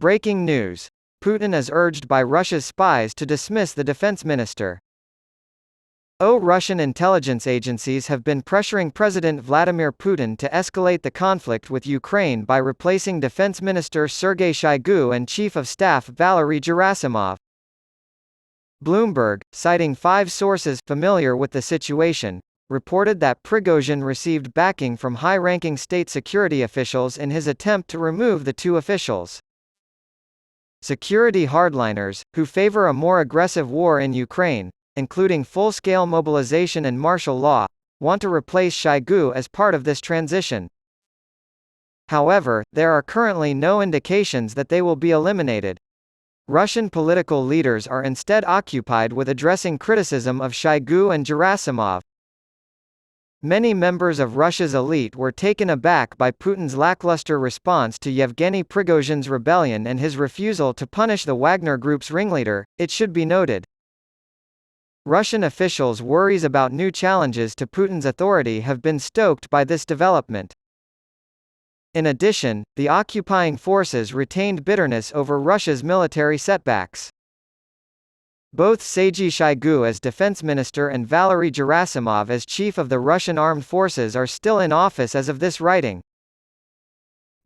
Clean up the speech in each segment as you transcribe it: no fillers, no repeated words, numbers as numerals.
Breaking news. Putin is urged by Russia's spies to dismiss the defense minister. Russian intelligence agencies have been pressuring President Vladimir Putin to escalate the conflict with Ukraine by replacing Defense Minister Sergei Shoigu and Chief of Staff Valery Gerasimov. Bloomberg, citing 5 sources familiar with the situation, reported that Prigozhin received backing from high-ranking state security officials in his attempt to remove the 2 officials. Security hardliners, who favor a more aggressive war in Ukraine, including full-scale mobilization and martial law, want to replace Shoigu as part of this transition. However, there are currently no indications that they will be eliminated. Russian political leaders are instead occupied with addressing criticism of Shoigu and Gerasimov. Many members of Russia's elite were taken aback by Putin's lackluster response to Yevgeny Prigozhin's rebellion and his refusal to punish the Wagner Group's ringleader, it should be noted. Russian officials' worries about new challenges to Putin's authority have been stoked by this development. In addition, the occupying forces retained bitterness over Russia's military setbacks. Both Sergei Shoigu as defense minister and Valery Gerasimov as chief of the Russian armed forces are still in office as of this writing.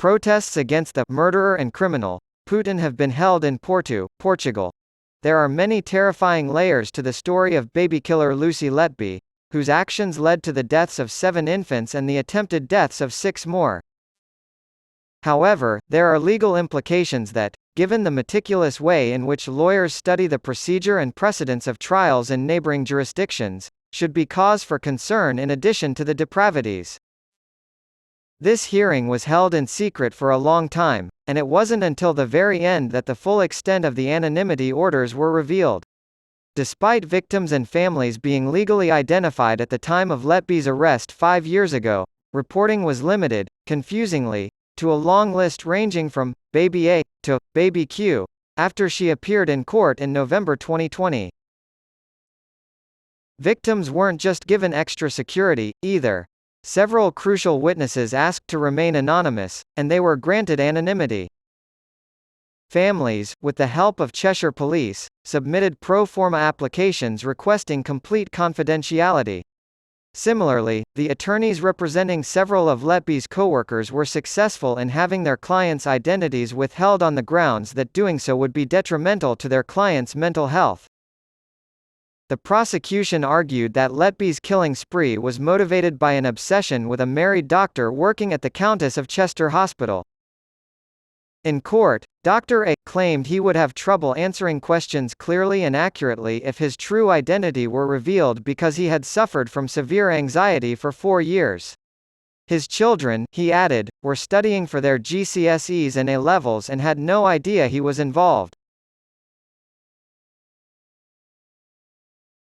Protests against the murderer and criminal Putin have been held in Porto, Portugal. There are many terrifying layers to the story of baby killer Lucy Letby, whose actions led to the deaths of 7 infants and the attempted deaths of 6 more. However, there are legal implications that, given the meticulous way in which lawyers study the procedure and precedents of trials in neighboring jurisdictions, should be cause for concern in addition to the depravities. This hearing was held in secret for a long time, and it wasn't until the very end that the full extent of the anonymity orders were revealed. Despite victims and families being legally identified at the time of Letby's arrest 5 years ago, reporting was limited, confusingly, to a long list ranging from Baby A to Baby Q, after she appeared in court in November 2020. Victims weren't just given extra security, either. Several crucial witnesses asked to remain anonymous, and they were granted anonymity. Families, with the help of Cheshire Police, submitted pro forma applications requesting complete confidentiality. Similarly, the attorneys representing several of Letby's co-workers were successful in having their clients' identities withheld on the grounds that doing so would be detrimental to their clients' mental health. The prosecution argued that Letby's killing spree was motivated by an obsession with a married doctor working at the Countess of Chester Hospital. In court, Dr. A claimed he would have trouble answering questions clearly and accurately if his true identity were revealed because he had suffered from severe anxiety for 4 years. His children, he added, were studying for their GCSEs and A-levels and had no idea he was involved.